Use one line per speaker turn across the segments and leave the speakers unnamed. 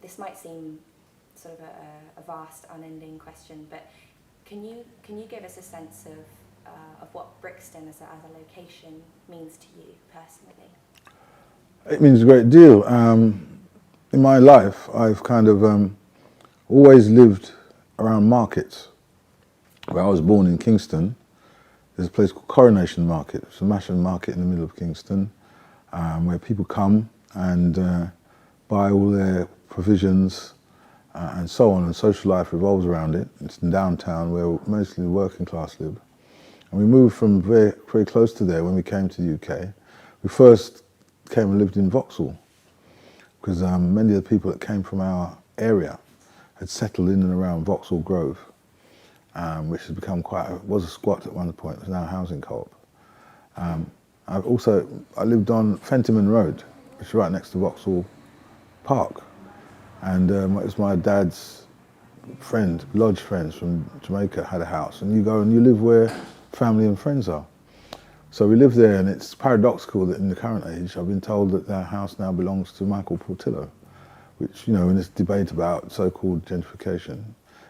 this might seem sort of a vast, unending question, but can you give us a sense of what Brixton as a location means to you personally?
It means a great deal. In my life, I've kind of always lived around markets. Where I was born in Kingston, there's a place called Coronation Market. It's a massive market in the middle of Kingston, where people come and buy all their provisions and so on, and social life revolves around it. It's in downtown where mostly the working class live. And we moved from very, very close to there when we came to the UK. We first came and lived in Vauxhall, because many of the people that came from our area had settled in and around Vauxhall Grove, which has become was a squat at one point, it's now a housing co-op. I lived on Fentiman Road, which is right next to Vauxhall Park. And it was my dad's lodge friends from Jamaica had a house, and you go and you live where family and friends are. So we lived there, and it's paradoxical that in the current age, I've been told that our house now belongs to Michael Portillo, which, in this debate about so-called gentrification,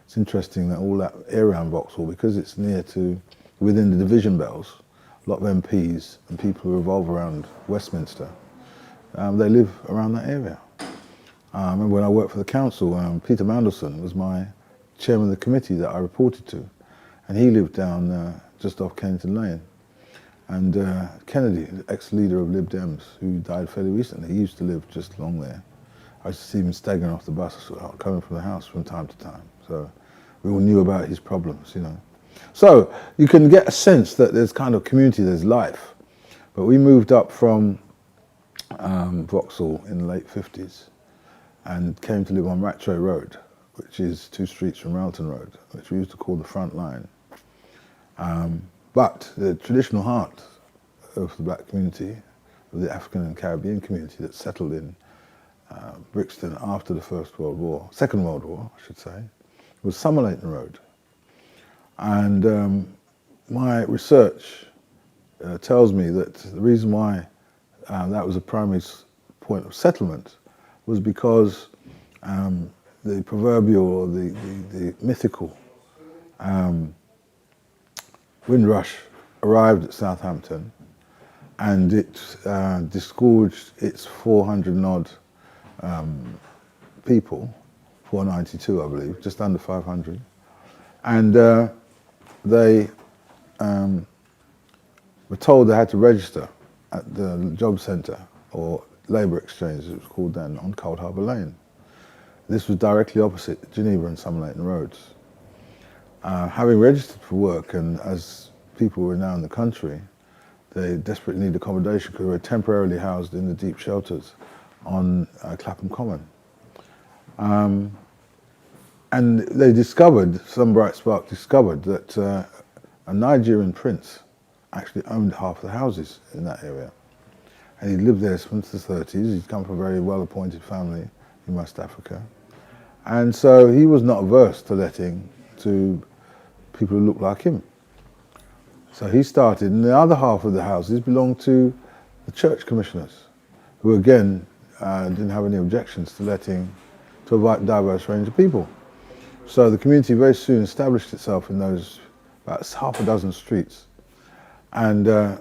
it's interesting that all that area around Vauxhall, because it's within the division bells, a lot of MPs and people who revolve around Westminster, they live around that area. I remember when I worked for the council, Peter Mandelson was my chairman of the committee that I reported to, and he lived down just off Kennington Lane. And Kennedy, the ex-leader of Lib Dems, who died fairly recently, he used to live just along there. I used to see him staggering off the bus, coming from the house from time to time. So we all knew about his problems, So you can get a sense that there's kind of community, there's life. But we moved up from Vauxhall in the late 50s and came to live on Rattray Road, which is 2 streets from Railton Road, which we used to call the front line. But the traditional heart of the black community, of the African and Caribbean community that settled in Brixton after the Second World War, I should say, was Somerleyton Road. And my research tells me that the reason why that was a primary point of settlement was because the proverbial or the mythical Windrush arrived at Southampton, and it disgorged its 400 and odd people, 492 I believe, just under 500, and they were told they had to register at the job centre, or labour exchange as it was called then, on Coldharbour Lane. This was directly opposite Geneva and Somerleyton Roads. Having registered for work, and as people were now in the country, they desperately needed accommodation because they were temporarily housed in the deep shelters on Clapham Common. And they discovered, some bright spark discovered, that a Nigerian prince actually owned half the houses in that area. And he'd lived there since the 30s. He'd come from a very well-appointed family in West Africa. And so he was not averse to letting to people who looked like him. So he started, and the other half of the houses belonged to the church commissioners, who again didn't have any objections to letting to a diverse range of people. So the community very soon established itself in those about half a dozen streets. And the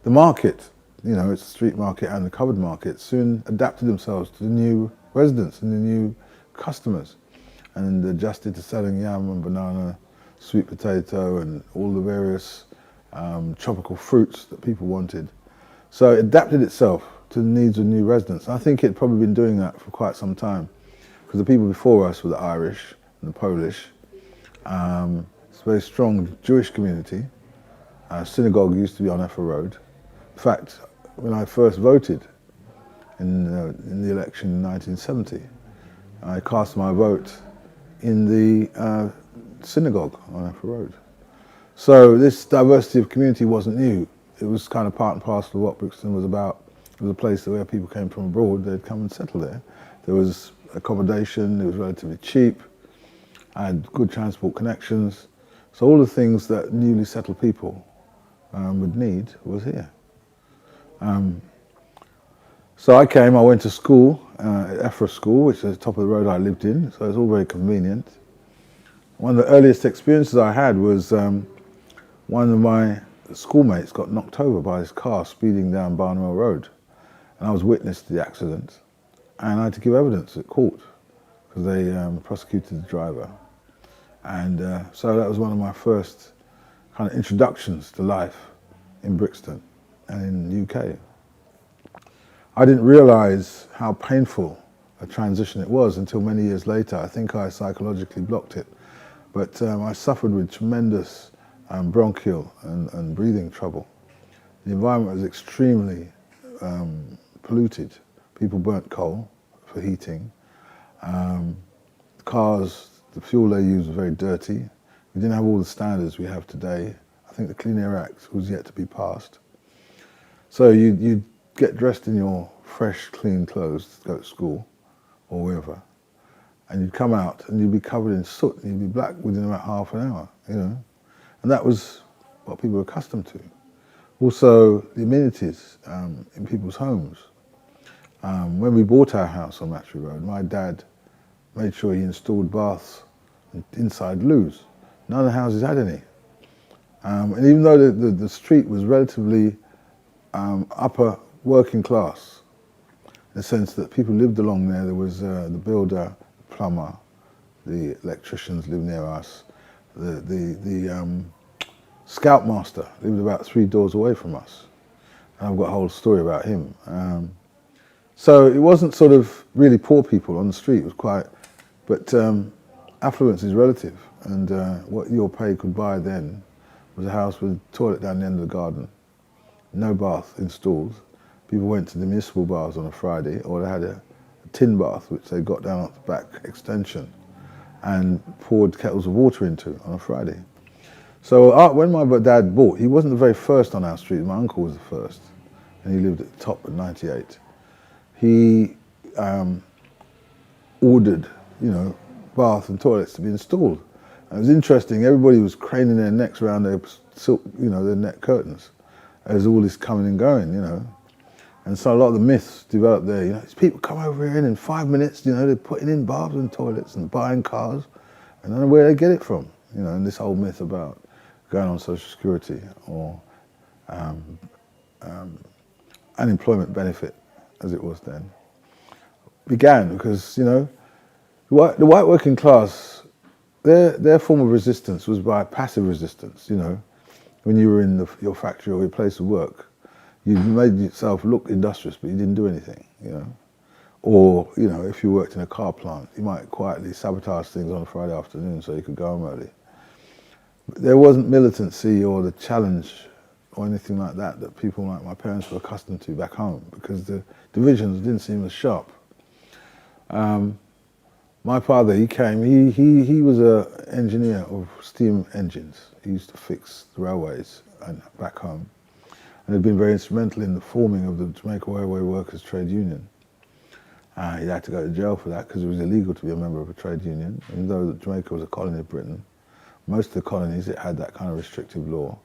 market, it's the street market and the covered market, soon adapted themselves to the new residents and the new customers, and adjusted to selling yam and banana, sweet potato, and all the various tropical fruits that people wanted. So it adapted itself to the needs of new residents. I think it'd probably been doing that for quite some time, because the people before us were the Irish and the Polish. It's a very strong Jewish community. Synagogue used to be on Effa Road. In fact, when I first voted in the election in 1970, I cast my vote in the synagogue on Effa Road. So this diversity of community wasn't new. It was kind of part and parcel of what Brixton was about. It was a place where people came from abroad, they'd come and settle there. There was accommodation, it was relatively cheap, I had good transport connections. So all the things that newly settled people would need was here. So I went to school at Ephra School, which is at the top of the road I lived in, so it's all very convenient. One of the earliest experiences I had was one of my schoolmates got knocked over by his car speeding down Barnwell Road, and I was witness to the accident, and I had to give evidence at court because they prosecuted the driver. And so that was one of my first kind of introductions to life in Brixton and in the UK. I didn't realise how painful a transition it was until many years later. I think I psychologically blocked it. But I suffered with tremendous bronchial and breathing trouble. The environment was extremely polluted. People burnt coal for heating. Cars, the fuel they used was very dirty. We didn't have all the standards we have today. I think the Clean Air Act was yet to be passed. So you'd get dressed in your fresh, clean clothes to go to school or wherever, and you'd come out and you'd be covered in soot and you'd be black within about half an hour, you know. And that was what people were accustomed to. Also, the amenities in people's homes. When we bought our house on Mattery Road, my dad made sure he installed baths inside loos. None of the houses had any. And even though the street was relatively upper working class, in the sense that people lived along there was the builder, the plumber, the electricians lived near us, the scoutmaster lived about 3 doors away from us, and I've got a whole story about him. So it wasn't sort of really poor people on the street, it was quite, but affluence is relative, and what your pay could buy then was a house with a toilet down the end of the garden, no bath installed. People went to the municipal baths on a Friday, or they had a tin bath which they got down at the back extension and poured kettles of water into on a Friday. So when my dad bought, he wasn't the very first on our street, my uncle was the first, and he lived at the top at 98. He ordered, bath and toilets to be installed. And it was interesting, everybody was craning their necks around their silk, their net curtains as all this coming and going, And so a lot of the myths developed there, these people come over here and in 5 minutes, they're putting in baths and toilets and buying cars. I don't know where they get it from, and this whole myth about going on Social Security or unemployment benefit, as it was then, began because, the white working class, their form of resistance was by passive resistance, when you were in your factory or your place of work. You made yourself look industrious, but you didn't do anything, Or, if you worked in a car plant, you might quietly sabotage things on a Friday afternoon so you could go home early. But there wasn't militancy or the challenge or anything like that people like my parents were accustomed to back home, because the divisions didn't seem as sharp. My father, he came, he was an engineer of steam engines. He used to fix the railways back home, and had been very instrumental in the forming of the Jamaica Railway Workers Trade Union. He had to go to jail for that because it was illegal to be a member of a trade union, even though Jamaica was a colony of Britain. Most of the colonies, it had that kind of restrictive law.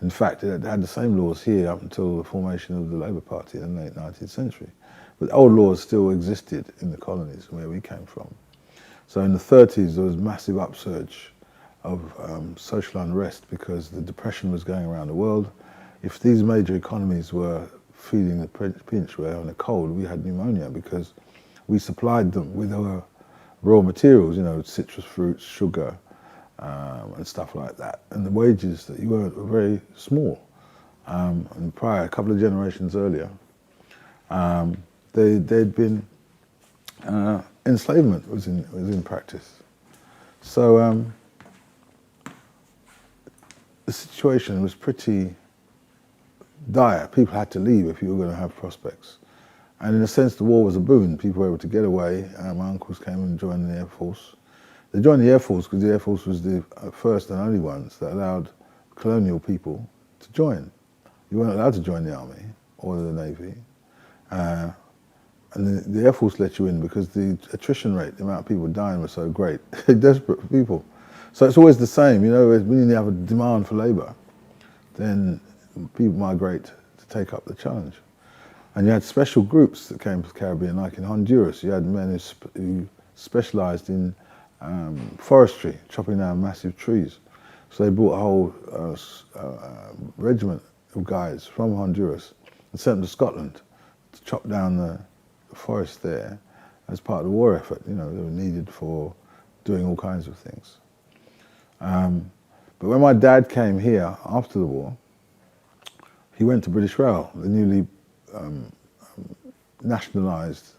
In fact, it had the same laws here up until the formation of the Labour Party in the late 19th century. But old laws still existed in the colonies where we came from. So in the 30s, there was massive upsurge of social unrest because the depression was going around the world. If these major economies were feeling the pinch, were having a cold, we had pneumonia because we supplied them with our raw materials, citrus fruits, sugar, and stuff like that. And the wages that you earned were very small. And prior, a couple of generations earlier, they'd been enslavement was in practice. So the situation was pretty dire. People had to leave if you were going to have prospects. And in a sense, the war was a boon. People were able to get away. My uncles came and joined the Air Force. They joined the Air Force because the Air Force was the first and only ones that allowed colonial people to join. You weren't allowed to join the Army or the Navy. And the Air Force let you in because the attrition rate, the amount of people dying was so great. They're desperate for people. So it's always the same, when you have a demand for labour, then people migrate to take up the challenge. And you had special groups that came to the Caribbean, like in Honduras. You had men who specialised in forestry, chopping down massive trees. So they brought a whole regiment of guys from Honduras and sent them to Scotland to chop down the forest there as part of the war effort. You know, they were needed for doing all kinds of things. But when my dad came here after the war, he went to British Rail, the newly nationalised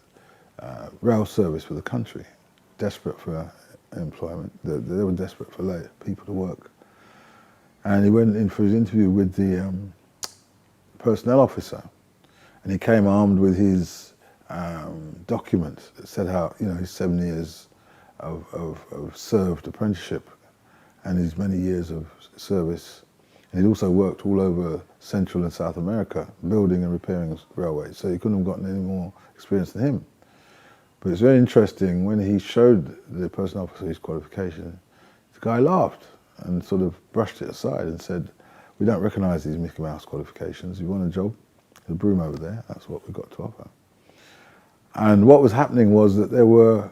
rail service for the country, desperate for employment. They were desperate for people to work. And he went in for his interview with the personnel officer, and he came armed with his document that set out, you know, his 7 years of served apprenticeship and his many years of service. And he'd also worked all over Central and South America, building and repairing railways, so he couldn't have gotten any more experience than him. But it's very interesting, when he showed the personnel officer his qualification, the guy laughed and sort of brushed it aside and said, "We don't recognise these Mickey Mouse qualifications. If you want a job, there's a broom over there, that's what we've got to offer." And what was happening was that there were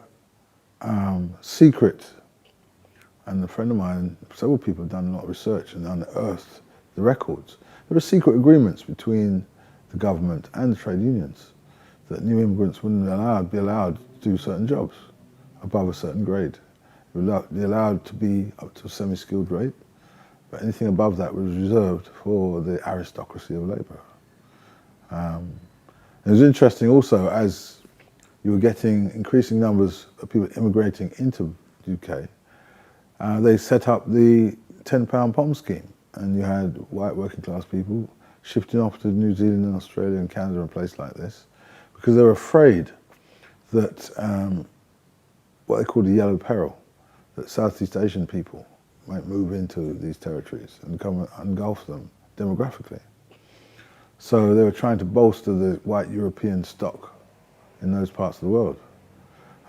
secret, and a friend of mine, several people have done a lot of research and unearthed the records. There were secret agreements between the government and the trade unions that new immigrants wouldn't be allowed to do certain jobs above a certain grade. They would be allowed to be up to a semi-skilled rate, but anything above that was reserved for the aristocracy of labour. It was interesting also, as you were getting increasing numbers of people immigrating into the UK, they set up the £10 POM scheme, and you had white working class people shifting off to New Zealand and Australia and Canada and places like this, because they were afraid that what they called the yellow peril, that Southeast Asian people might move into these territories and come and engulf them demographically. So they were trying to bolster the white European stock in those parts of the world.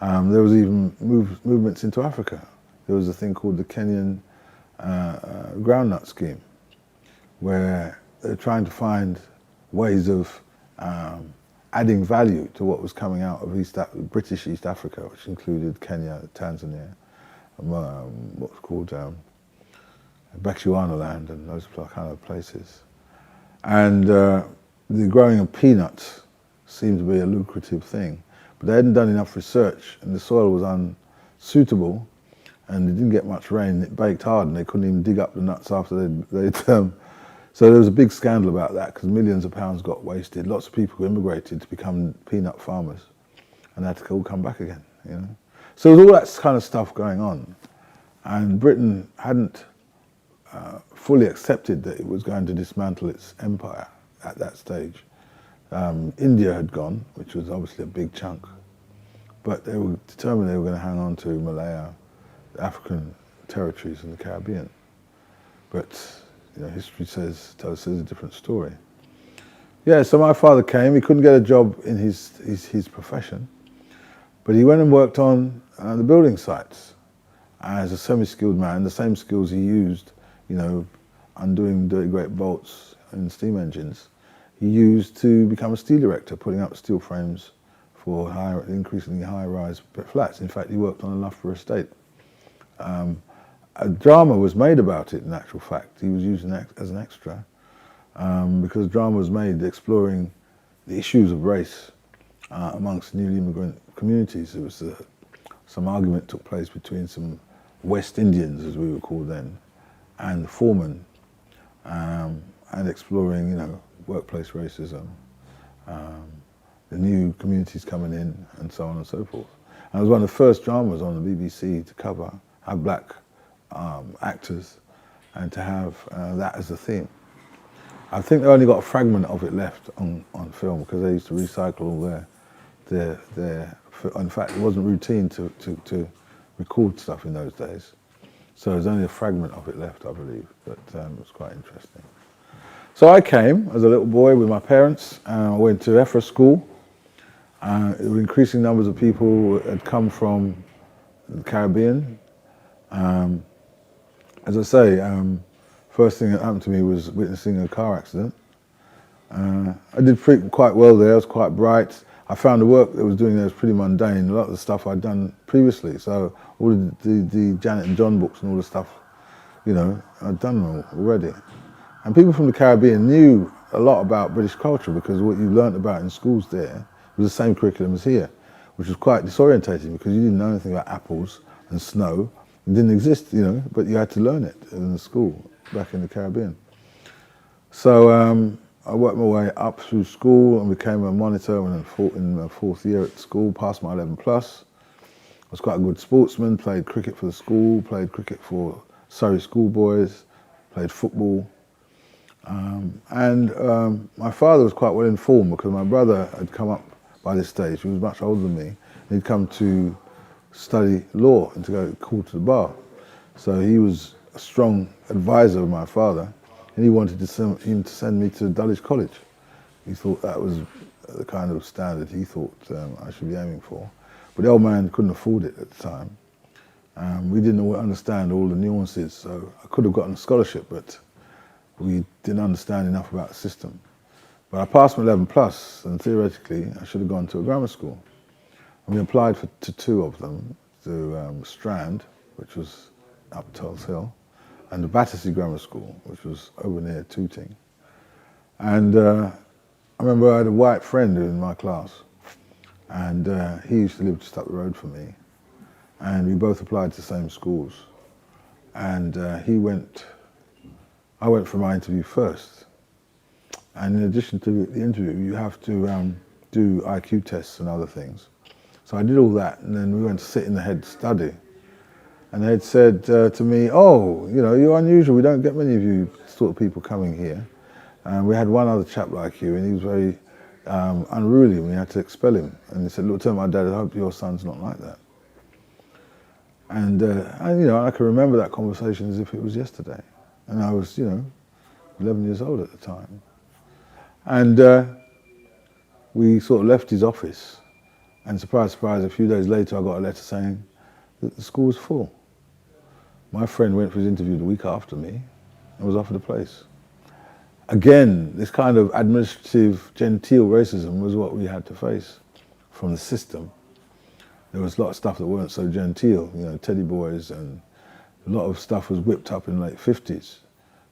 There was even movements into Africa. There was a thing called the Kenyan groundnut scheme, where they're trying to find ways of adding value to what was coming out of British East Africa, which included Kenya, Tanzania, what's called Bechuanaland and those kind of places. And the growing of peanuts seemed to be a lucrative thing, but they hadn't done enough research, and the soil was unsuitable, and it didn't get much rain. It baked hard, and they couldn't even dig up the nuts after they'd so there was a big scandal about that, because millions of pounds got wasted. Lots of people who immigrated to become peanut farmers, and they had to all come back again, you know. So there was all that kind of stuff going on, and Britain hadn't fully accepted that it was going to dismantle its empire at that stage. India had gone, which was obviously a big chunk, but they were determined they were going to hang on to Malaya, the African territories in the Caribbean. But you know, history tells us a different story. Yeah, so my father came. He couldn't get a job in his profession, but he went and worked on the building sites as a semi-skilled man, the same skills he used, you know, undoing dirty great bolts in steam engines, he used to become a steel erector, putting up steel frames for increasingly high-rise flats. In fact, he worked on a Loughborough estate. A drama was made about it, in actual fact. He was used as an extra, because drama was made exploring the issues of race amongst newly immigrant communities. There was some argument took place between some West Indians, as we were called then, and the foreman, and exploring, you know, workplace racism, the new communities coming in, and so on and so forth. And it was one of the first dramas on the BBC to have black actors, and to have that as a theme. I think they only got a fragment of it left on film, because they used to recycle all their in fact, it wasn't routine to record stuff in those days. So there's only a fragment of it left, I believe, but it was quite interesting. So I came as a little boy with my parents. I went to Efra School. There were increasing numbers of people who had come from the Caribbean. As I say, first thing that happened to me was witnessing a car accident. I did quite well there. I was quite bright. I found the work that I was doing there was pretty mundane. A lot of the stuff I'd done previously, so all the Janet and John books and all the stuff, you know, I'd done them already. And people from the Caribbean knew a lot about British culture because what you learnt about in schools there was the same curriculum as here, which was quite disorientating because you didn't know anything about apples and snow. It didn't exist, you know, but you had to learn it in the school back in the Caribbean. So I worked my way up through school and became a monitor in my fourth year at school, passed my 11 plus. I was quite a good sportsman, played cricket for the school, played cricket for Surrey schoolboys, played football. My father was quite well informed because my brother had come up by this stage. He was much older than me. He'd come to study law and to go call to the bar. So he was a strong advisor of my father, and he wanted him to send me to Dulwich College. He thought that was the kind of standard he thought I should be aiming for. But the old man couldn't afford it at the time. We didn't understand all the nuances, so I could have gotten a scholarship, but we didn't understand enough about the system. But I passed my 11 plus, and theoretically I should have gone to a grammar school. And we applied to two of them, to Strand, which was up Tulse Hill, and the Battersea Grammar School, which was over near Tooting. And I remember I had a white friend in my class, and he used to live just up the road from me. And we both applied to the same schools. And I went for my interview first. And in addition to the interview, you have to do IQ tests and other things. So I did all that, and then we went to sit in the head study. And they had said to me, oh, you know, you're unusual. We don't get many of you sort of people coming here. And we had one other chap like you, and he was very unruly, and we had to expel him. And he said, look, tell my dad, I hope your son's not like that. And you know, I can remember that conversation as if it was yesterday. And I was, you know, 11 years old at the time. And we sort of left his office. And surprise, surprise, a few days later I got a letter saying that the school was full. My friend went for his interview the week after me and was offered a place. Again, this kind of administrative, genteel racism was what we had to face from the system. There was a lot of stuff that weren't so genteel, you know, teddy boys, and a lot of stuff was whipped up in the late 50s,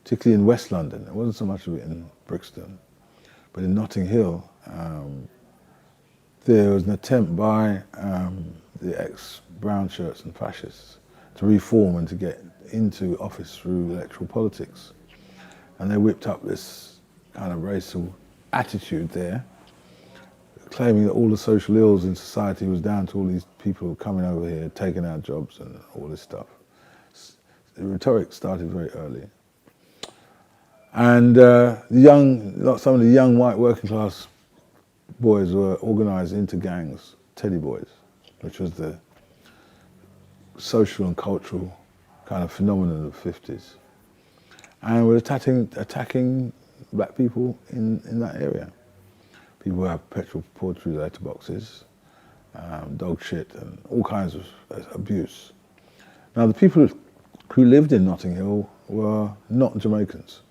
particularly in West London. There wasn't so much of it in Brixton. But in Notting Hill, there was an attempt by the ex-brown shirts and fascists to reform and to get into office through electoral politics. And they whipped up this kind of racial attitude there, claiming that all the social ills in society was down to all these people coming over here, taking our jobs and all this stuff. The rhetoric started very early. And some of the young white working class boys were organised into gangs, teddy boys, which was the social and cultural kind of phenomenon of the 50s. And were attacking black people in that area. People who had petrol poured through their letterboxes, dog shit, and all kinds of abuse. Now, the people who lived in Notting Hill were not Jamaicans.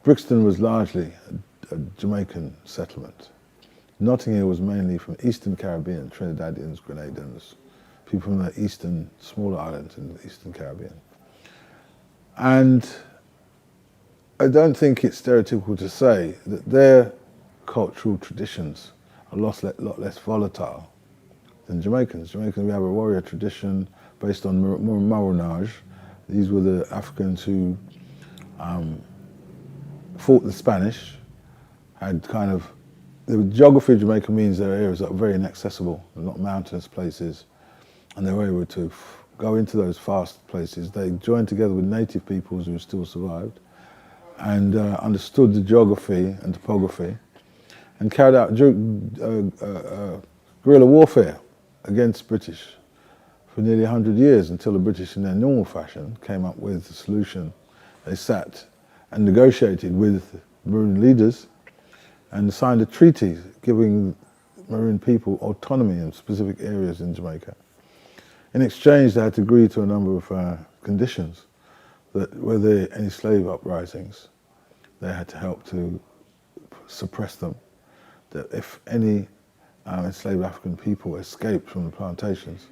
Brixton was largely a Jamaican settlement. Notting Hill was mainly from Eastern Caribbean, Trinidadians, Grenadans, people from the eastern, smaller islands in the Eastern Caribbean. And I don't think it's stereotypical to say that their cultural traditions are a lot less volatile than Jamaicans. Jamaicans, we have a warrior tradition based on marronage. These were the Africans who fought the Spanish, the geography of Jamaica means there are areas that are very inaccessible, they're not mountainous places, and they were able to go into those fast places. They joined together with native peoples who still survived, and understood the geography and topography, and carried out guerrilla warfare against British for nearly 100 years, until the British, in their normal fashion, came up with a solution. They sat and negotiated with Maroon leaders and signed a treaty giving Maroon people autonomy in specific areas in Jamaica. In exchange, they had to agree to a number of conditions, that were there any slave uprisings, they had to help to suppress them, that if any enslaved African people escaped from the plantations,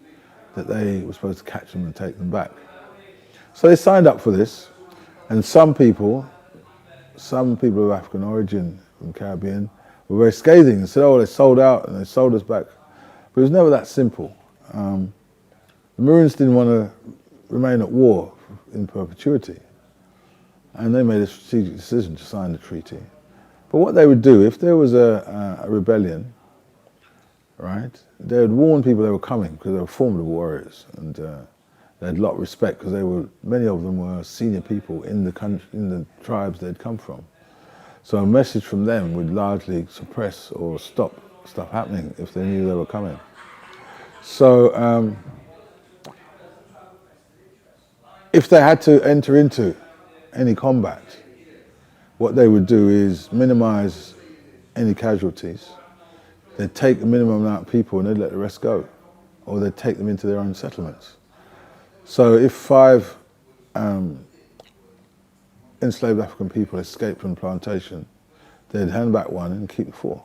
that they were supposed to catch them and take them back. So they signed up for this, and some people of African origin from the Caribbean were very scathing and said, oh, they sold out and they sold us back. But it was never that simple. The Maroons didn't want to remain at war in perpetuity, and they made a strategic decision to sign the treaty. But what they would do, if there was a rebellion, right, they would warn people they were coming because they were formidable warriors, and they had a lot of respect because many of them were senior people in the tribes they'd come from. So a message from them would largely suppress or stop stuff happening if they knew they were coming. So if they had to enter into any combat, what they would do is minimize any casualties. They'd take the minimum amount of people and they'd let the rest go, or they'd take them into their own settlements. So if 5 enslaved African people escaped from the plantation, they'd hand back 1 and keep the 4.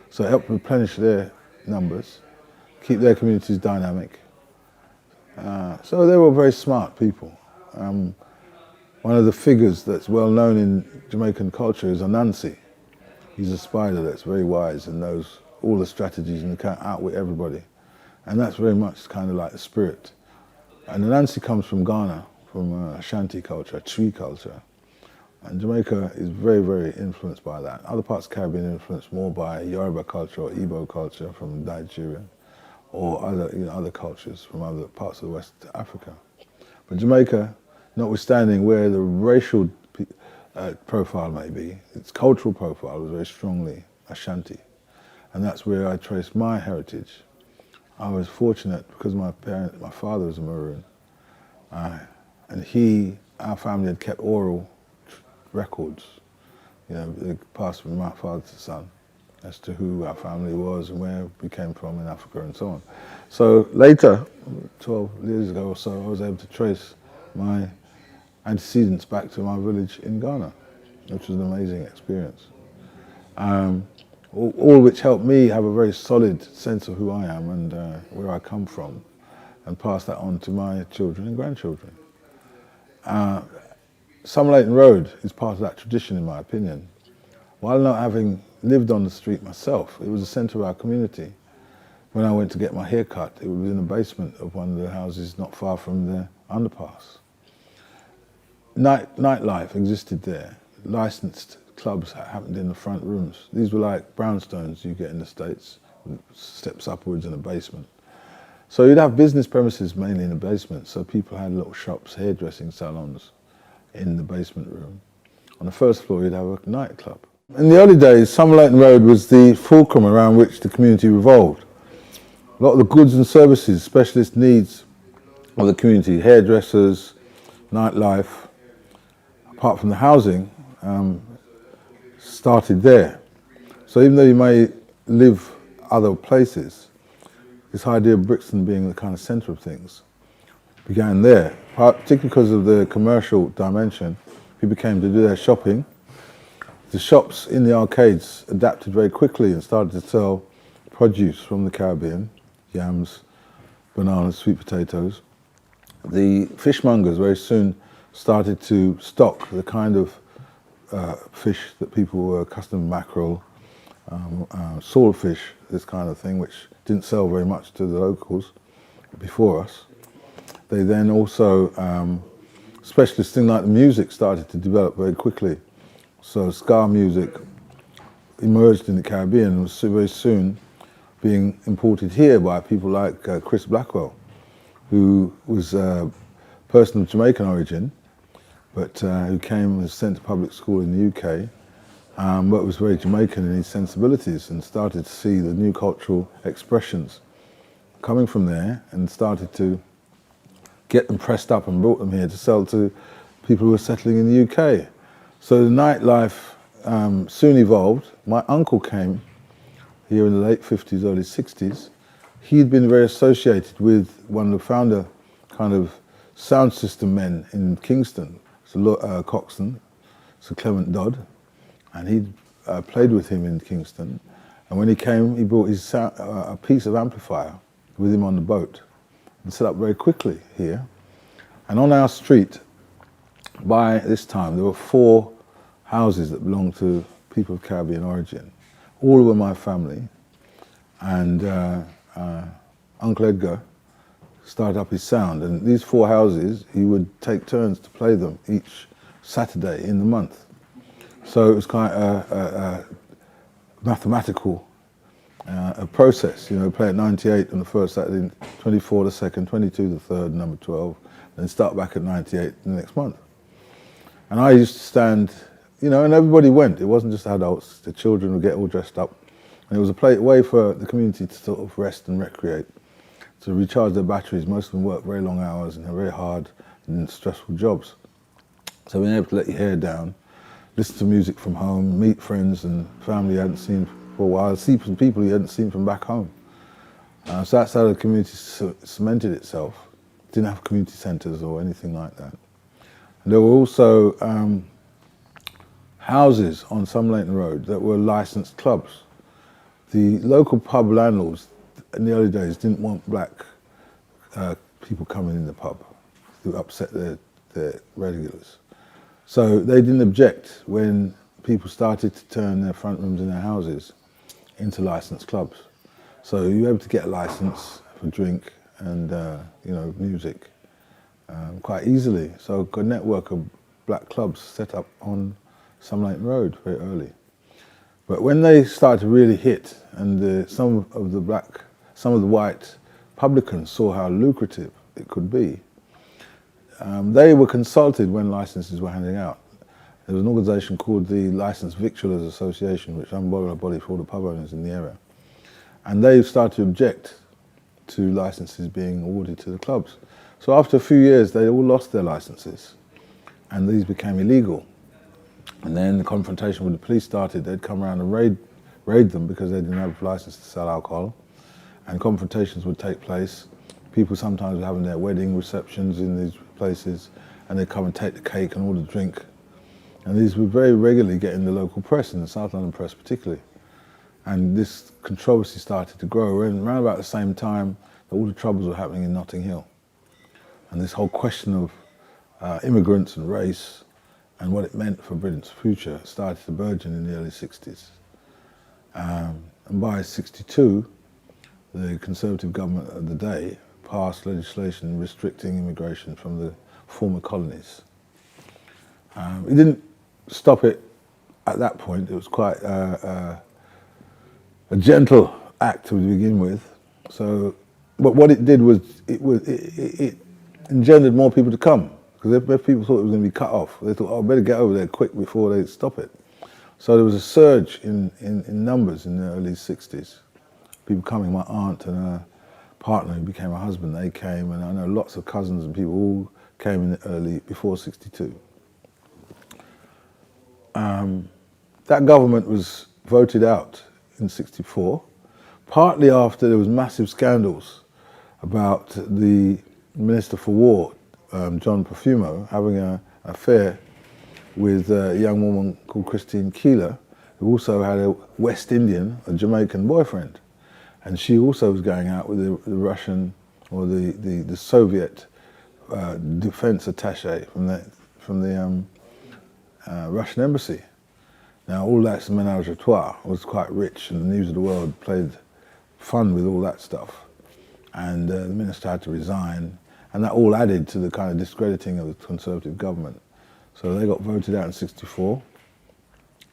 So it helped replenish their numbers, keep their communities dynamic. So they were very smart people. One of the figures that's well known in Jamaican culture is Anansi. He's a spider that's very wise and knows all the strategies and can outwit everybody. And that's very much kind of like the spirit. And Anansi comes from Ghana, from Ashanti culture, Tree culture. And Jamaica is very, very influenced by that. Other parts of the Caribbean are influenced more by Yoruba culture or Igbo culture from Nigeria, or other cultures from other parts of West Africa. But Jamaica, notwithstanding where the racial profile may be, its cultural profile was very strongly Ashanti. And that's where I traced my heritage. I was fortunate because my father was a Maroon, and our family had kept oral records, they passed from my father to son as to who our family was and where we came from in Africa and so on. So later, 12 years ago or so, I was able to trace my antecedents back to my village in Ghana, which was an amazing experience. All which helped me have a very solid sense of who I am and where I come from, and pass that on to my children and grandchildren. Leighton Road is part of that tradition, in my opinion. While not having lived on the street myself, it was the centre of our community. When I went to get my hair cut, it was in the basement of one of the houses not far from the underpass. Nightlife existed there. Licensed clubs happened in the front rooms. These were like brownstones you get in the States, with steps upwards and a basement. So you'd have business premises mainly in the basement, so people had little shops, hairdressing salons in the basement room. On the first floor you'd have a nightclub. In the early days, Leighton Road was the fulcrum around which the community revolved. A lot of the goods and services, specialist needs of the community, hairdressers, nightlife, apart from the housing, started there. So even though you may live other places, this idea of Brixton being the kind of centre of things began there, particularly because of the commercial dimension. People came to do their shopping. The shops in the arcades adapted very quickly and started to sell produce from the Caribbean, yams, bananas, sweet potatoes. The fishmongers very soon started to stock the kind of fish that people were accustomed to, mackerel, swordfish, this kind of thing, which didn't sell very much to the locals before us. They then also, specialist thing like the music started to develop very quickly. So ska music emerged in the Caribbean and was very soon being imported here by people like Chris Blackwell, who was a person of Jamaican origin, but who came and was sent to public school in the UK, but was very Jamaican in his sensibilities and started to see the new cultural expressions coming from there and started to get them pressed up and brought them here to sell to people who were settling in the UK. So the nightlife soon evolved. My uncle came here in the late 50s, early 60s. He'd been very associated with one of the founder kind of sound system men in Kingston, Sir Coxon, Sir Clement Dodd, and he'd played with him in Kingston, and when he came, he brought his a piece of amplifier with him on the boat and set up very quickly here. And on our street, by this time, there were 4 houses that belonged to people of Caribbean origin. All were my family, and Uncle Edgar started up his sound, and these 4 houses, he would take turns to play them each Saturday in the month. So it was quite a mathematical process, you know, play at 98 on the first Saturday, 24 the second, 22 the third, number 12, then start back at 98 the next month. And I used to stand, you know, and everybody went. It wasn't just adults, the children would get all dressed up. And it was a way for the community to sort of rest and recreate, to recharge their batteries. Most of them work very long hours and have very hard and stressful jobs. So being able to let your hair down, listen to music from home, meet friends and family you hadn't seen for a while, see some people you hadn't seen from back home. So that's how the community cemented itself. Didn't have community centres or anything like that. And there were also houses on Some Leighton Road that were licensed clubs. The local pub landlords in the early days didn't want black people coming in the pub. It would upset their regulars. So they didn't object when people started to turn their front rooms in their houses into licensed clubs. So you were able to get a license for drink and you know, music quite easily. So a network of black clubs set up on Some Leighton Road very early. But when they started to really hit, and some of the white publicans saw how lucrative it could be, they were consulted when licenses were handing out. There was an organisation called the Licensed Victuallers Association, which umbrella body for all the pub owners in the area. And they started to object to licenses being awarded to the clubs. So after a few years, they all lost their licenses, and these became illegal. And then the confrontation with the police started. They'd come around and raid them because they didn't have a license to sell alcohol. And confrontations would take place. People sometimes were having their wedding receptions in these places, and they'd come and take the cake and all the drink. And these would very regularly get in the local press, in the South London press particularly. And this controversy started to grow around about the same time that all the troubles were happening in Notting Hill. And this whole question of immigrants and race and what it meant for Britain's future started to burgeon in the early 60s. And by 62, the Conservative government of the day passed legislation restricting immigration from the former colonies. It didn't stop it at that point. It was quite a gentle act to begin with. So, but what it did was it engendered more people to come, because if people thought it was going to be cut off, they thought, oh, I better get over there quick before they stop it. So there was a surge in numbers in the early 60s. People coming, my aunt and her partner who became a husband, they came, and I know lots of cousins and people all came in early, before 62. That government was voted out in 64, partly after there was massive scandals about the Minister for War, John Profumo, having an affair with a young woman called Christine Keeler, who also had a West Indian, a Jamaican boyfriend. And she also was going out with the Russian, or the Soviet defense attaché from the Russian embassy. Now all that's menage a trois, was quite rich, and the News of the World played fun with all that stuff. And the minister had to resign, and that all added to the kind of discrediting of the Conservative government. So they got voted out in 64.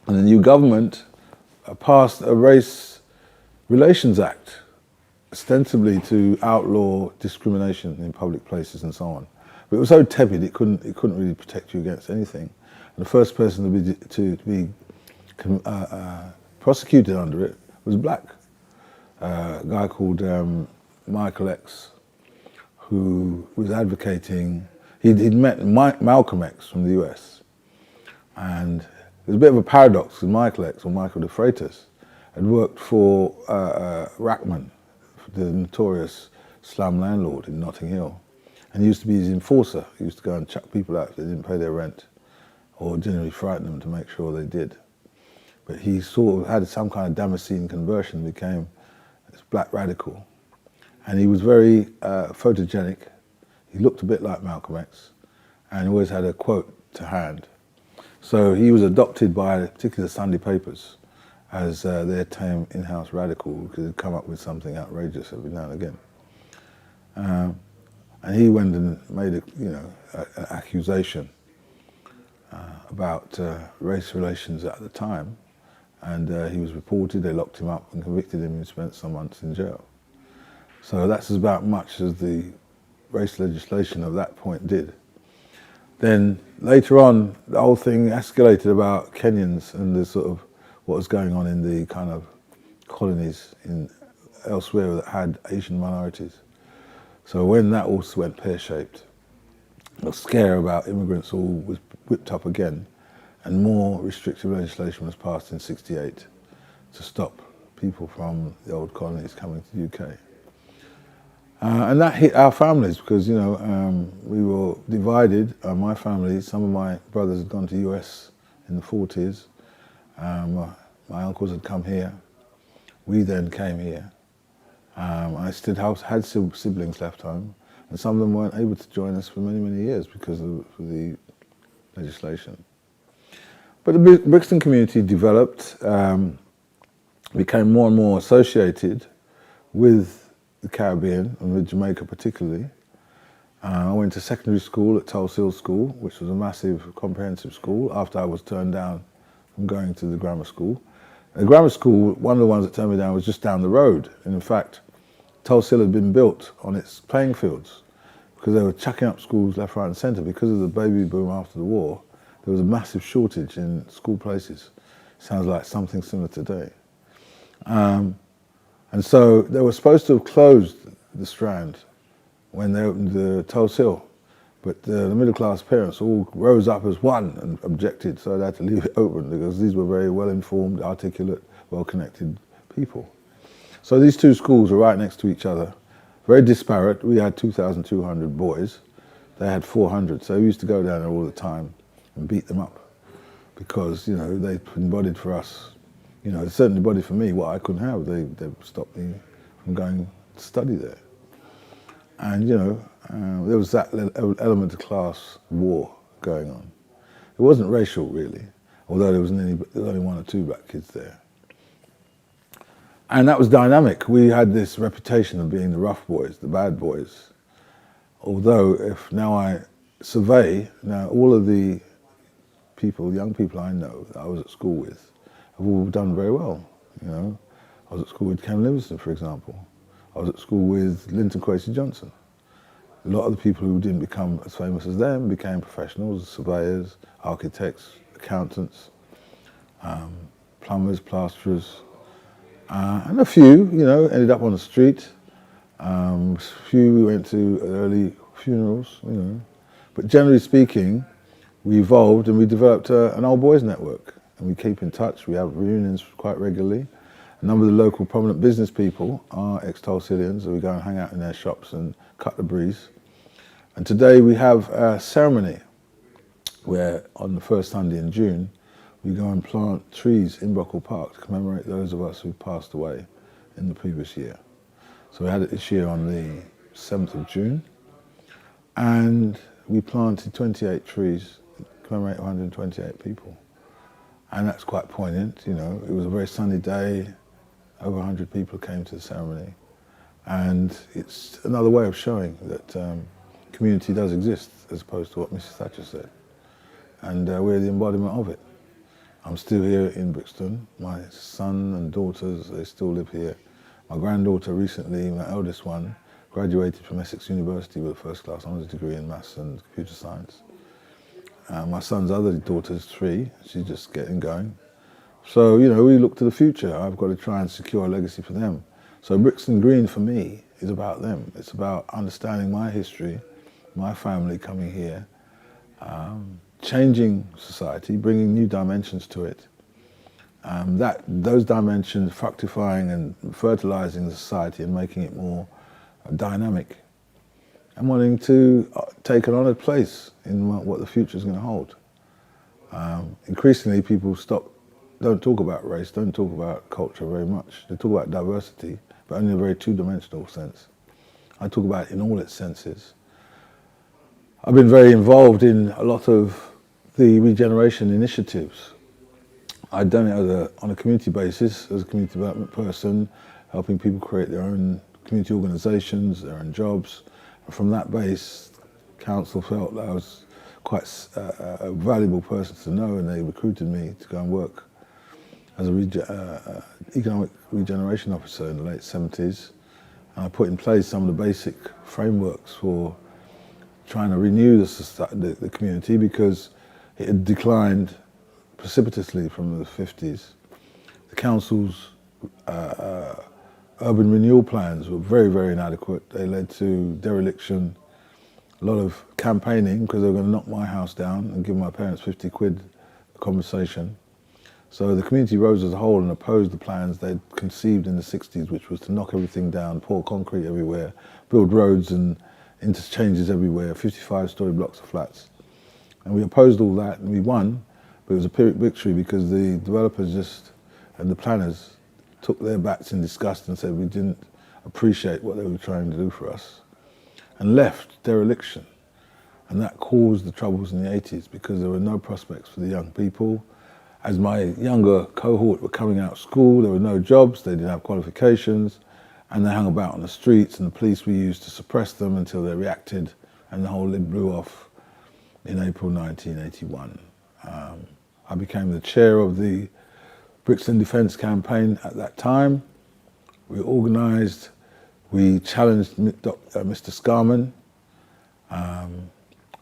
And the new government passed a Race Relations Act, ostensibly to outlaw discrimination in public places and so on. But it was so tepid, it couldn't really protect you against anything. And the first person to be prosecuted under it was black. A guy called Michael X, who was advocating, he'd met Malcolm X from the US. And it was a bit of a paradox, because Michael X, or Michael de Freitas, had worked for Rackman, the notorious slum landlord in Notting Hill. And he used to be his enforcer. He used to go and chuck people out if they didn't pay their rent, or generally frighten them to make sure they did. but he sort of had some kind of Damascene conversion, became this black radical. And he was very photogenic. He looked a bit like Malcolm X, and always had a quote to hand. So he was adopted by particularly the Sunday papers as their tame in-house radical, because he'd come up with something outrageous every now and again. And he went and made an accusation about race relations at the time, and he was reported. They locked him up and convicted him and spent some months in jail. So that's about much as the race legislation of that point did. Then later on, the whole thing escalated about Kenyans and the sort of what was going on in the kind of colonies elsewhere that had Asian minorities. So when that also went pear-shaped, the scare about immigrants all was whipped up again, and more restrictive legislation was passed in '68 to stop people from the old colonies coming to the UK. And that hit our families because, we were divided. My family, some of my brothers had gone to the US in the 40s. My uncles had come here. We then came here. I still had siblings left home, and some of them weren't able to join us for many, many years because of the legislation. But the Brixton community developed, became more and more associated with the Caribbean, and with Jamaica particularly. I went to secondary school at Tulse Hill School, which was a massive comprehensive school, after I was turned down from going to the grammar school. The grammar school, one of the ones that turned me down, was just down the road. And in fact, Tulse Hill had been built on its playing fields because they were chucking up schools left, right and centre. Because of the baby boom after the war, there was a massive shortage in school places. Sounds like something similar today. And so they were supposed to have closed the Strand when they opened the Tulse Hill, but the middle-class parents all rose up as one and objected, so they had to leave it open because these were very well-informed, articulate, well-connected people. So these two schools were right next to each other, very disparate. We had 2,200 boys. They had 400, so we used to go down there all the time and beat them up because, they embodied for us. It certainly embodied for me what I couldn't have. They stopped me from going to study there. And, there was that element of class war going on. It wasn't racial, really, although there was only one or two black kids there. And that was dynamic. We had this reputation of being the rough boys, the bad boys. Although, if now I survey, all of the young people I know that I was at school with, have all done very well. I was at school with Ken Livingstone, for example. I was at school with Linton Kwesi Johnson. A lot of the people who didn't become as famous as them became professionals, surveyors, architects, accountants, plumbers, plasterers, and a few, ended up on the street. A few went to early funerals, But generally speaking, we evolved and we developed an old boys network. And we keep in touch. We have reunions quite regularly. A number of the local prominent business people are ex-Tulsilians, so we go and hang out in their shops and cut the breeze. And today we have a ceremony where on the first Sunday in June, we go and plant trees in Brockwell Park to commemorate those of us who passed away in the previous year. So we had it this year on the 7th of June, and we planted 28 trees to commemorate 128 people. And that's quite poignant, It was a very sunny day. Over 100 people came to the ceremony. And it's another way of showing that community does exist, as opposed to what Mrs. Thatcher said. And we're the embodiment of it. I'm still here in Brixton. My son and daughters, they still live here. My granddaughter recently, my eldest one, graduated from Essex University with a first-class honours degree in maths and computer science. My son's other daughter's 3, she's just getting going. So, we look to the future. I've got to try and secure a legacy for them. So Brixton Green for me is about them. It's about understanding my history, my family coming here, changing society, bringing new dimensions to it. Those dimensions fructifying and fertilizing the society and making it more dynamic. And wanting to take an honoured place in what the future is going to hold. Increasingly, people stop don't talk about race, don't talk about culture very much. They talk about diversity, but only in a very two-dimensional sense. I talk about it in all its senses. I've been very involved in a lot of the regeneration initiatives. I've done it on a community basis, as a community development person, helping people create their own community organisations, their own jobs. And from that base, council felt that I was quite a valuable person to know, and they recruited me to go and work as a economic regeneration officer in the late 70s. And I put in place some of the basic frameworks for trying to renew the community, because it had declined precipitously from the 50s. The council's urban renewal plans were very, very inadequate. They led to dereliction, a lot of campaigning, because they were going to knock my house down and give my parents 50 quid a compensation. So the community rose as a whole and opposed the plans they'd conceived in the 60s, which was to knock everything down, pour concrete everywhere, build roads and interchanges everywhere, 55-storey blocks of flats. And we opposed all that, and we won, but it was a Pyrrhic victory, because the developers and the planners took their bats in disgust and said we didn't appreciate what they were trying to do for us, and left dereliction. And that caused the troubles in the 80s, because there were no prospects for the young people. As my younger cohort were coming out of school, there were no jobs, they didn't have qualifications, and they hung about on the streets, and the police were used to suppress them until they reacted, and the whole lid blew off in April 1981. I became the chair of the Brixton Defence campaign at that time. We organised, we challenged Mr. Scarman.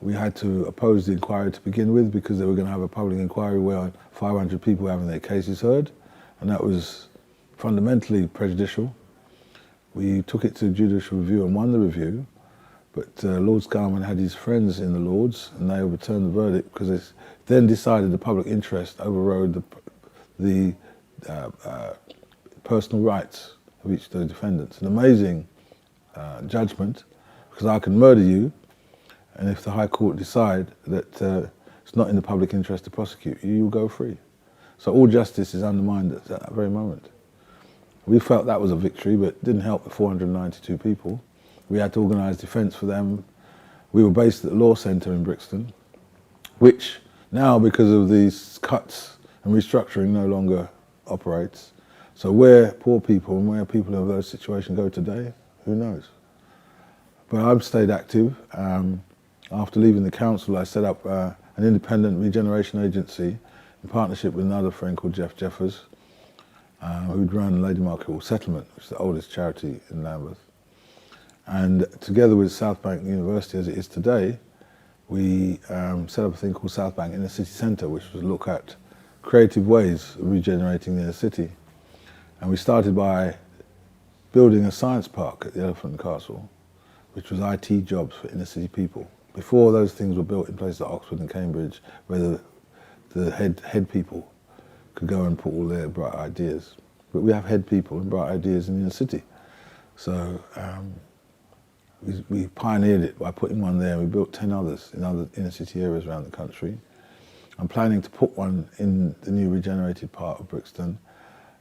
We had to oppose the inquiry to begin with, because they were going to have a public inquiry where 500 people were having their cases heard, and that was fundamentally prejudicial. We took it to judicial review and won the review, but Lord Scarman had his friends in the Lords, and they overturned the verdict, because they then decided the public interest overrode the personal rights of each of the defendants. An amazing judgment, because I can murder you, and if the High Court decide that it's not in the public interest to prosecute you, you'll go free. So all justice is undermined at that very moment. We felt that was a victory, but it didn't help the 492 people. We had to organise defence for them. We were based at the Law Centre in Brixton, which now, because of these cuts and restructuring, no longer operates. So where poor people and where people in those situations go today, who knows? But I've stayed active. After leaving the council, I set up an independent regeneration agency in partnership with another friend called Jeff Jeffers, who'd run Lady Market Hall Settlement, which is the oldest charity in Lambeth. And together with South Bank University, as it is today, we set up a thing called South Bank Inner City Centre, which was to look at creative ways of regenerating the inner city. And we started by building a science park at the Elephant and Castle, which was IT jobs for inner city people. Before those things were built in places like Oxford and Cambridge, where the head people could go and put all their bright ideas. But we have head people and bright ideas in the inner city. So we pioneered it by putting one there, and we built 10 others in other inner city areas around the country. I'm planning to put one in the new regenerated part of Brixton.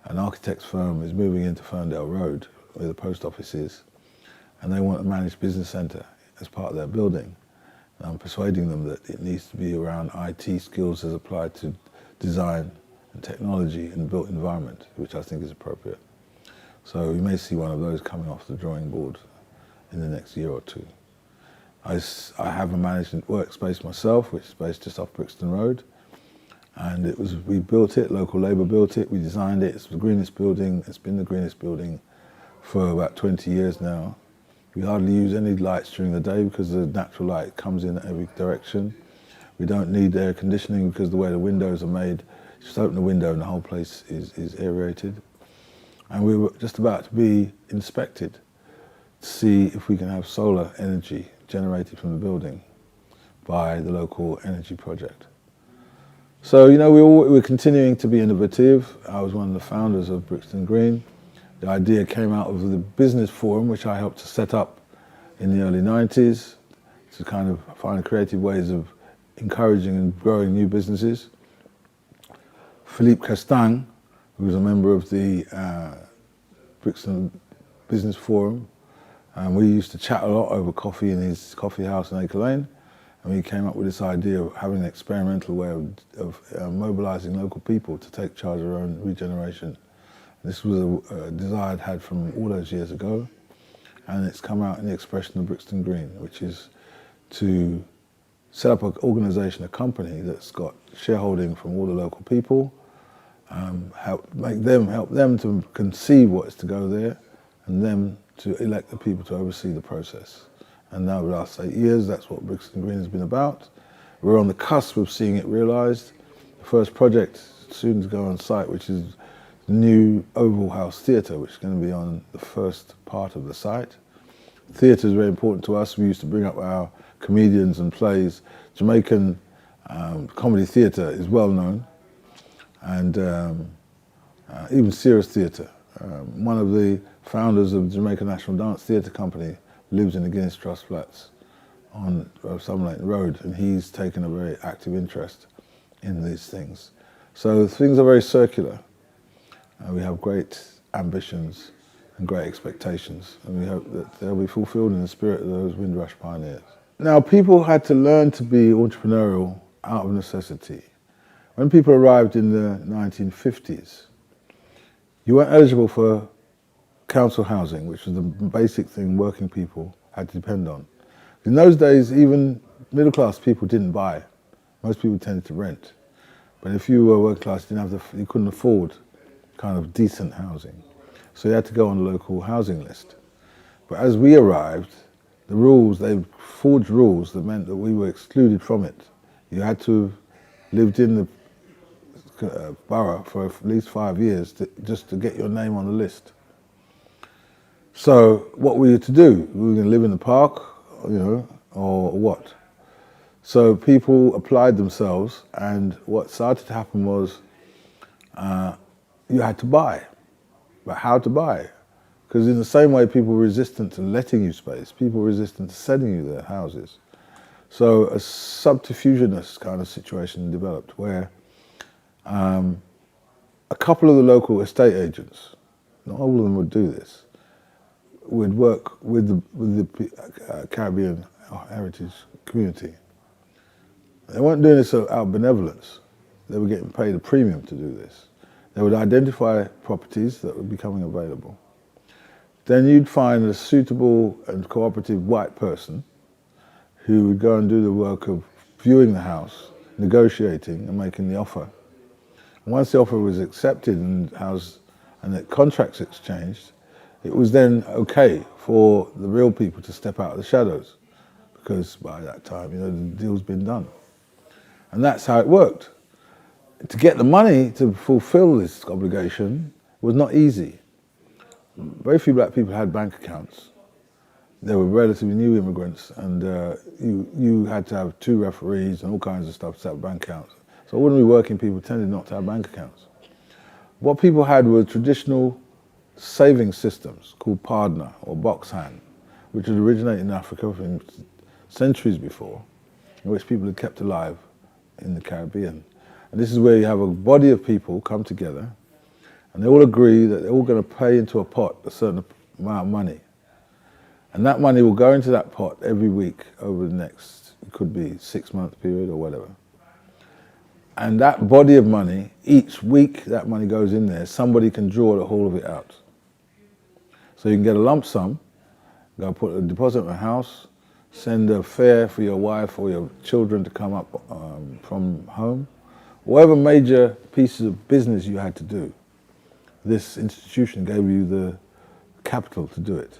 An architect's firm is moving into Ferndale Road, where the post office is, and they want a managed business centre as part of their building. And I'm persuading them that it needs to be around IT skills as applied to design and technology in the built environment, which I think is appropriate. So we may see one of those coming off the drawing board in the next year or two. I have a managed workspace myself, which is based just off Brixton Road. And we built it, local Labour built it, we designed it, it's the greenest building, it's been the greenest building for about 20 years now. We hardly use any lights during the day because the natural light comes in every direction. We don't need air conditioning because the way the windows are made, just open the window and the whole place is aerated. And we were just about to be inspected to see if we can have solar energy generated from the building by the local energy project. So, you know, we're continuing to be innovative. I was one of the founders of Brixton Green. The idea came out of the business forum, which I helped to set up in the early 90s to kind of find creative ways of encouraging and growing new businesses. Philippe Castaing, who was a member of the Brixton Business Forum. And we used to chat a lot over coffee in his coffee house in Acre Lane. And we came up with this idea of having an experimental way of mobilising local people to take charge of their own regeneration. This was a desire I'd had from all those years ago. And it's come out in the expression of Brixton Green, which is to set up an organisation, a company that's got shareholding from all the local people, help them to conceive what is to go there, and them to elect the people to oversee the process. And now, the last 8 years, that's what Brixton Green has been about. We're on the cusp of seeing it realised. The first project soon to go on site, which is the new Oval House Theatre, which is going to be on the first part of the site. Theatre is very important to us. We used to bring up our comedians and plays. Jamaican comedy theatre is well known, and even serious theatre. One of the founders of the Jamaican National Dance Theatre Company lives in the Guinness Trust Flats on Summerlake Road, and he's taken a very active interest in these things. So things are very circular. We have great ambitions and great expectations, and we hope that they'll be fulfilled in the spirit of those Windrush pioneers. Now, people had to learn to be entrepreneurial out of necessity. When people arrived in the 1950s, you weren't eligible for council housing, which was the basic thing working people had to depend on. In those days, even middle-class people didn't buy. Most people tended to rent. But if you were working class, you couldn't afford kind of decent housing. So you had to go on the local housing list. But as we arrived, the rules, they forged rules that meant that we were excluded from it. You had to have lived in the borough for at least 5 years just to get your name on the list. So what were you to do? We were going to live in the park, or what? So people applied themselves, and what started to happen was you had to buy. But how to buy? Because in the same way people were resistant to letting you space, people were resistant to selling you their houses. So a subterfuginous kind of situation developed where a couple of the local estate agents, not all of them would do this, would work with the Caribbean heritage community. They weren't doing this out of benevolence. They were getting paid a premium to do this. They would identify properties that were becoming available. Then you'd find a suitable and cooperative white person who would go and do the work of viewing the house, negotiating and making the offer. And once the offer was accepted and the contracts exchanged, it was then okay for the real people to step out of the shadows, because by that time, the deal's been done. And that's how it worked. To get the money to fulfill this obligation was not easy. Very few black people had bank accounts. They were relatively new immigrants, and you had to have 2 referees and all kinds of stuff to set up bank accounts. So ordinary working people tended not to have bank accounts. What people had were traditional saving systems called pardner or box hand, which had originated in Africa from centuries before, in which people had kept alive in the Caribbean. And this is where you have a body of people come together, and they all agree that they're all going to pay into a pot a certain amount of money. And that money will go into that pot every week over the next, it could be 6-month period or whatever. And that body of money, each week that money goes in there, somebody can draw the whole of it out. So you can get a lump sum, go put a deposit in a house, send a fare for your wife or your children to come up from home. Whatever major pieces of business you had to do, this institution gave you the capital to do it.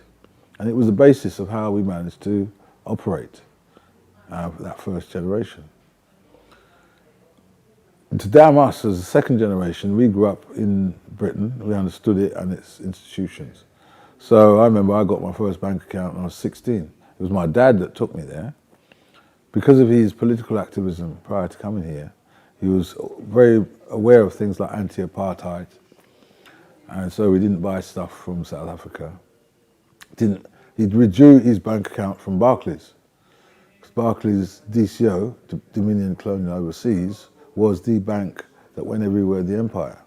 And it was the basis of how we managed to operate that first generation. And to damn us as a second generation, we grew up in Britain, we understood it and its institutions. So I remember I got my first bank account when I was 16. It was my dad that took me there. Because of his political activism prior to coming here, he was very aware of things like anti-apartheid, and so we didn't buy stuff from South Africa. He withdrew his bank account from Barclays. Barclays DCO, Dominion Colonial Overseas, was the bank that went everywhere, the empire.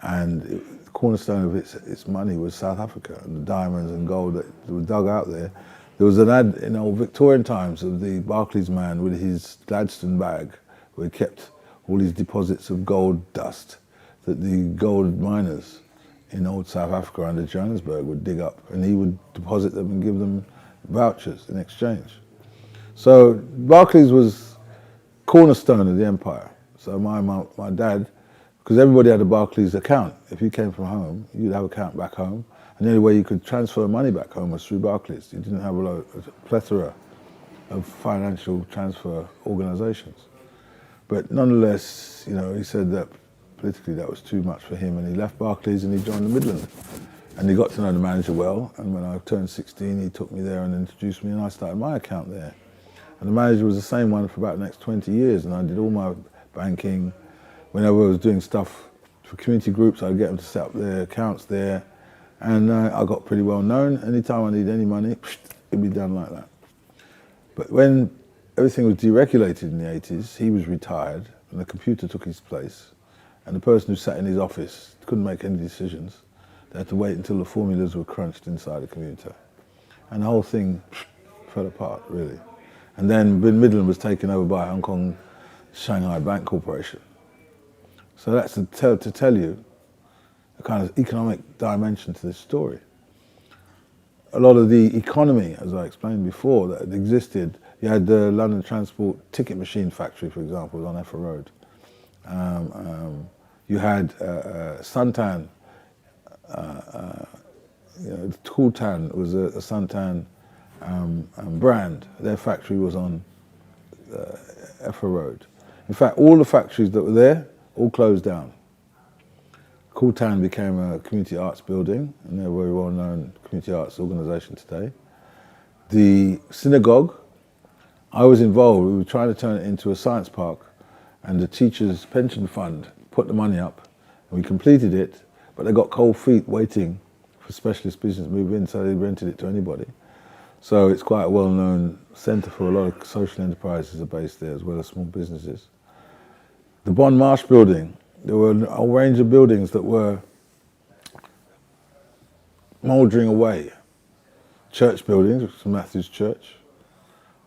And the cornerstone of its money was South Africa, and the diamonds and gold that were dug out there. There was an ad in old Victorian times of the Barclays man with his Gladstone bag, where he kept all these deposits of gold dust that the gold miners in old South Africa under Johannesburg would dig up, and he would deposit them and give them vouchers in exchange. So Barclays was cornerstone of the empire. So my dad, because everybody had a Barclays account. If you came from home, you'd have an account back home, and the only way you could transfer money back home was through Barclays. You didn't have a plethora of financial transfer organizations. But nonetheless, you know, he said that politically that was too much for him, and he left Barclays and he joined the Midland. And he got to know the manager well, and when I turned 16, he took me there and introduced me, and I started my account there. And the manager was the same one for about the next 20 years, and I did all my banking. Whenever I was doing stuff for community groups, I'd get them to set up their accounts there, and I got pretty well known. Anytime I needed any money, it'd be done like that. But when everything was deregulated in the 80s, he was retired, and the computer took his place, and the person who sat in his office couldn't make any decisions. They had to wait until the formulas were crunched inside the computer. And the whole thing fell apart, really. And then Midland was taken over by Hong Kong Shanghai Bank Corporation. So that's to tell you a kind of economic dimension to this story. A lot of the economy, as I explained before, that existed, you had the London Transport Ticket Machine Factory, for example, was on Effer Road. You had Suntan, Cooltan was a Suntan brand. Their factory was on Effer Road. In fact, all the factories that were there all closed down. Cooltown became a community arts building, and they're a very well-known community arts organisation today. The synagogue, I was involved. We were trying to turn it into a science park, and the teachers' pension fund put the money up, and we completed it, but they got cold feet waiting for specialist business to move in, so they rented it to anybody. So it's quite a well-known centre for a lot of social enterprises are based there, as well as small businesses. The Bon Marsh building, there were a whole range of buildings that were mouldering away. Church buildings, which was St Matthew's Church,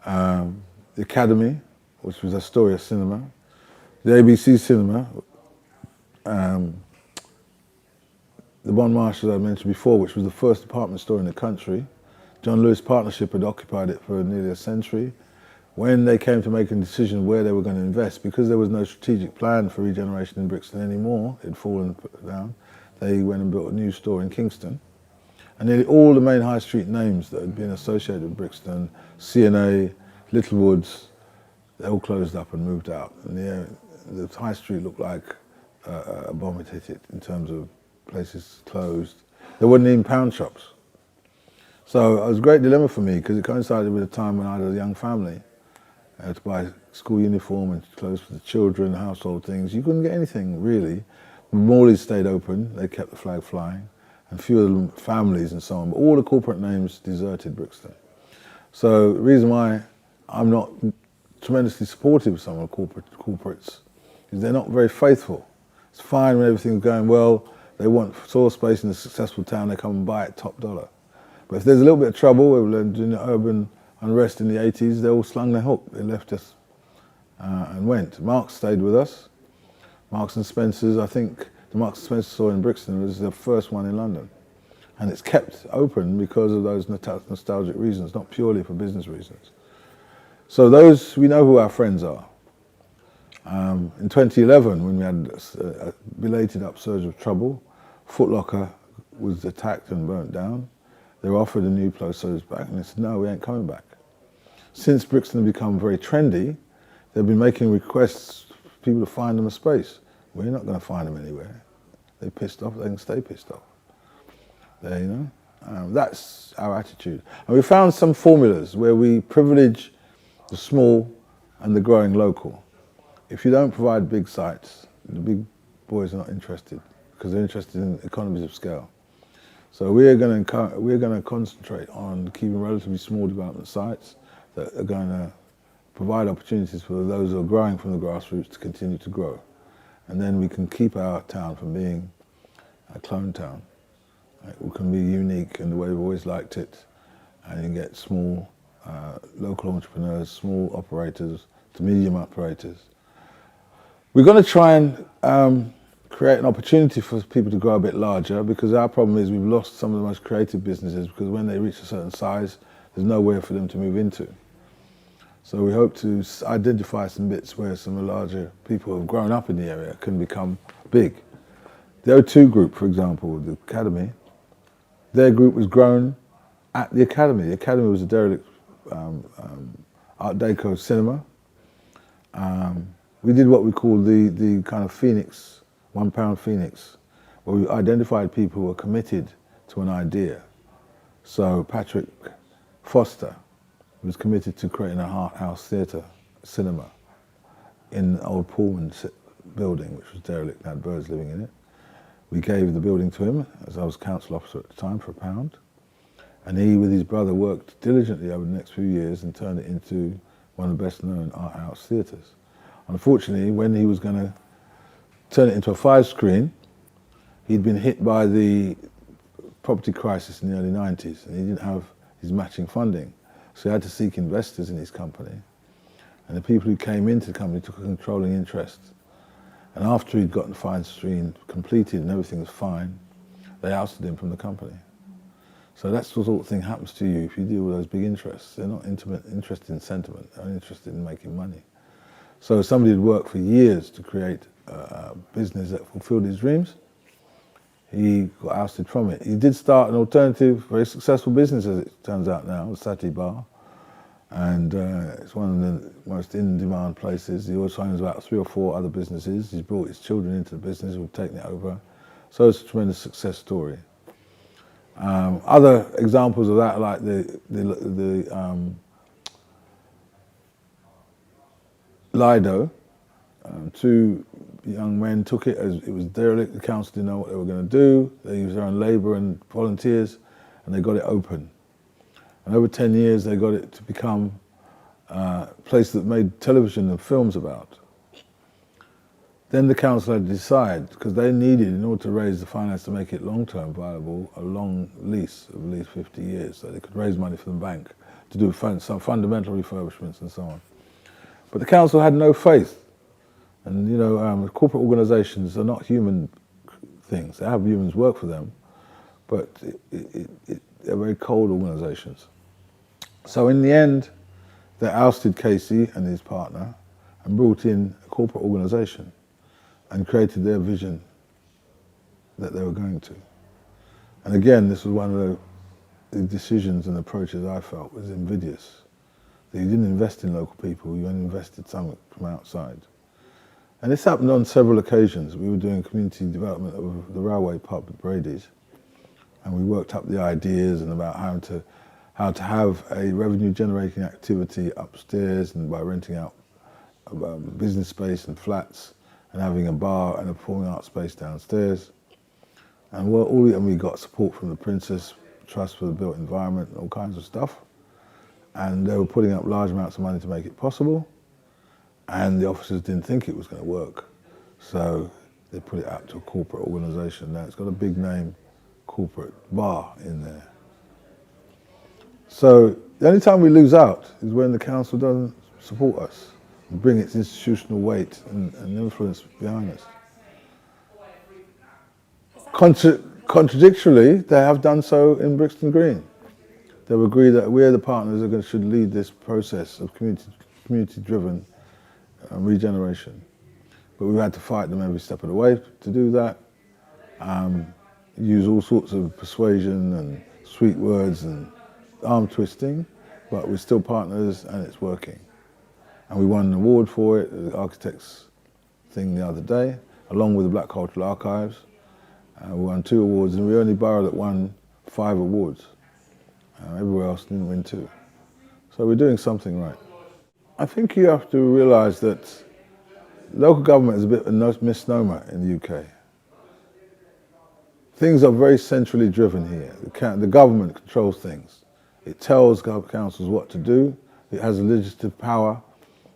the Academy, which was Astoria Cinema, the ABC Cinema, the Bon Marsh, as I mentioned before, which was the first department store in the country. John Lewis Partnership had occupied it for nearly a century. When they came to make a decision where they were going to invest, because there was no strategic plan for regeneration in Brixton anymore, it had fallen down, they went and built a new store in Kingston. And nearly all the main high street names that had been associated with Brixton, C&A, Littlewoods, they all closed up and moved out. And the high street looked like a bomb had hit it in terms of places closed. There weren't even pound shops. So it was a great dilemma for me, because it coincided with a time when I had a young family. I had to buy school uniform and clothes for the children, household things. You couldn't get anything, really. Morley's stayed open, they kept the flag flying, and few of them families and so on. But all the corporate names deserted Brixton. So the reason why I'm not tremendously supportive of some of the corporates is they're not very faithful. It's fine when everything's going well, they want soil space in a successful town, they come and buy it top dollar. But if there's a little bit of trouble, in the urban unrest in the 80s, they all slung their hook. They left us and went. Marks stayed with us. Marks and Spencer's, I think the Marks and Spencer store in Brixton was the first one in London. And it's kept open because of those nostalgic reasons, not purely for business reasons. So those, we know who our friends are. In 2011, when we had a belated upsurge of trouble, Foot Locker was attacked and burnt down. They were offered a new place, so it's back, and they said, no, we ain't coming back. Since Brixton had become very trendy, they've been making requests for people to find them a space. We're not going to find them anywhere. They're pissed off, they can stay pissed off. There, you know, that's our attitude. And we found some formulas where we privilege the small and the growing local. If you don't provide big sites, the big boys are not interested, because they're interested in economies of scale. So we're going to concentrate on keeping relatively small development sites that are going to provide opportunities for those who are growing from the grassroots to continue to grow. and then we can keep our town from being a clone town. We can be unique in the way we've always liked it, and you can get small local entrepreneurs, small operators to medium operators. We're going to try and create an opportunity for people to grow a bit larger, because our problem is we've lost some of the most creative businesses, because when they reach a certain size, there's nowhere for them to move into. So we hope to identify some bits where some of the larger people who have grown up in the area can become big. The O2 group, for example, the Academy, their group was grown at the Academy. The Academy was a derelict Art Deco cinema. We did what we call the kind of Phoenix, £1 Phoenix, where we identified people who were committed to an idea. So Patrick Foster was committed to creating a Hart House theatre cinema in the old Pullman building, which was derelict and had birds living in it. We gave the building to him, as I was council officer at the time, for £1. And he, with his brother, worked diligently over the next few years and turned it into one of the best known art house theatres. Unfortunately, when he was going to turn it into a 5-screen, he'd been hit by the property crisis in the early 90s, and he didn't have his matching funding. So he had to seek investors in his company. And the people who came into the company took a controlling interest. And after he'd gotten the 5-screen completed and everything was fine, they ousted him from the company. So that's the sort of thing happens to you if you deal with those big interests. They're not interested in sentiment, they're interested in making money. So somebody had worked for years to create a business that fulfilled his dreams. He got ousted from it. He did start an alternative, very successful business, as it turns out now, the Sati Bar. And it's one of the most in-demand places. He also owns about 3 or 4 other businesses. He's brought his children into the business, who've taken it over. So it's a tremendous success story. Other examples of that, like the Lido, 2 young men took it as it was derelict. The council didn't know what they were going to do. They used their own labour and volunteers, and they got it open. And over 10 years, they got it to become a place that made television and films about. Then the council had to decide, because they needed, in order to raise the finance to make it long-term viable, a long lease of at least 50 years, so they could raise money from the bank to do some fundamental refurbishments and so on. But the council had no faith. And you know, corporate organisations are not human things. They have humans work for them, but they're very cold organisations. So in the end, they ousted Casey and his partner and brought in a corporate organisation and created their vision that they were going to. And again, this was one of the decisions and approaches I felt was invidious. That you didn't invest in local people, you only invested something from outside. And this happened on several occasions. We were doing community development of the railway pub at Brady's, and we worked up the ideas and about how to have a revenue-generating activity upstairs, and by renting out business space and flats, and having a bar and a performing arts space downstairs. And we got support from the Princess Trust for the Built Environment and all kinds of stuff. And they were putting up large amounts of money to make it possible. And the officers didn't think it was going to work. So they put it out to a corporate organisation. Now it's got a big name, corporate bar in there. So the only time we lose out is when the council doesn't support us and bring its institutional weight and influence behind us. Contradictorily, they have done so in Brixton Green. They've agreed that we're the partners that should lead this process of community-driven regeneration. But we've had to fight them every step of the way to do that, use all sorts of persuasion and sweet words and arm twisting, but we're still partners and it's working. And we won an award for it, the Architects thing the other day, along with the Black Cultural Archives. We won 2 awards, and we're the only borough that won 5 awards. Everywhere else didn't win 2. So we're doing something right. I think you have to realise that local government is a bit of a misnomer in the UK. Things are very centrally driven here. The government controls things. It tells councils what to do. It has a legislative power.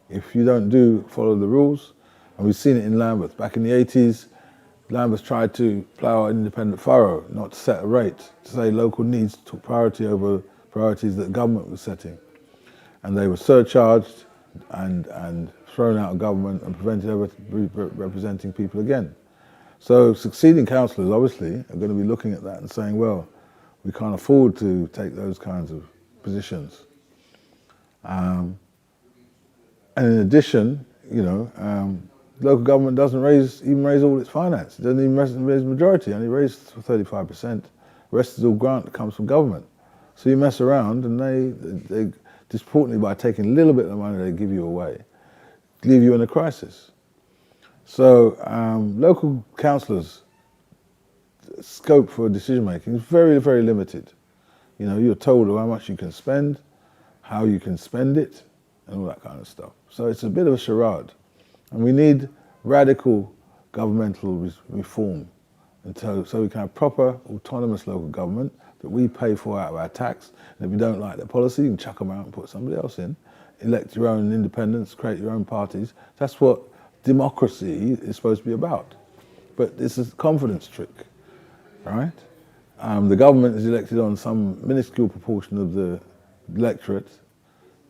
If you don't follow the rules, And we've seen it in Lambeth. Back in the 80s, Lambeth tried to plough an independent furrow, not to set a rate, to say local needs took priority over priorities that the government was setting. And they were surcharged and thrown out of government and prevented ever representing people again. So succeeding councillors obviously are going to be looking at that and saying, well, we can't afford to take those kinds of positions. And in addition, you know, local government doesn't even raise all its finance. It doesn't even raise the majority, only raise 35%. The rest is all grant that comes from government. So you mess around and they disproportionately, by taking a little bit of the money they give you away, leave you in a crisis. So local councillors' scope for decision making is very, very limited. You know, you're told how much you can spend, how you can spend it, and all that kind of stuff. So it's a bit of a charade. And we need radical governmental reform so we can have proper autonomous local government that we pay for out of our tax. And if you don't like their policy, you can chuck them out and put somebody else in. Elect your own independents, create your own parties. That's what democracy is supposed to be about. But it's a confidence trick, right? The government is elected on some minuscule proportion of the electorate.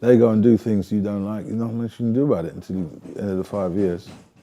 They go and do things you don't like. There's not much you can do about it until the end of the 5 years.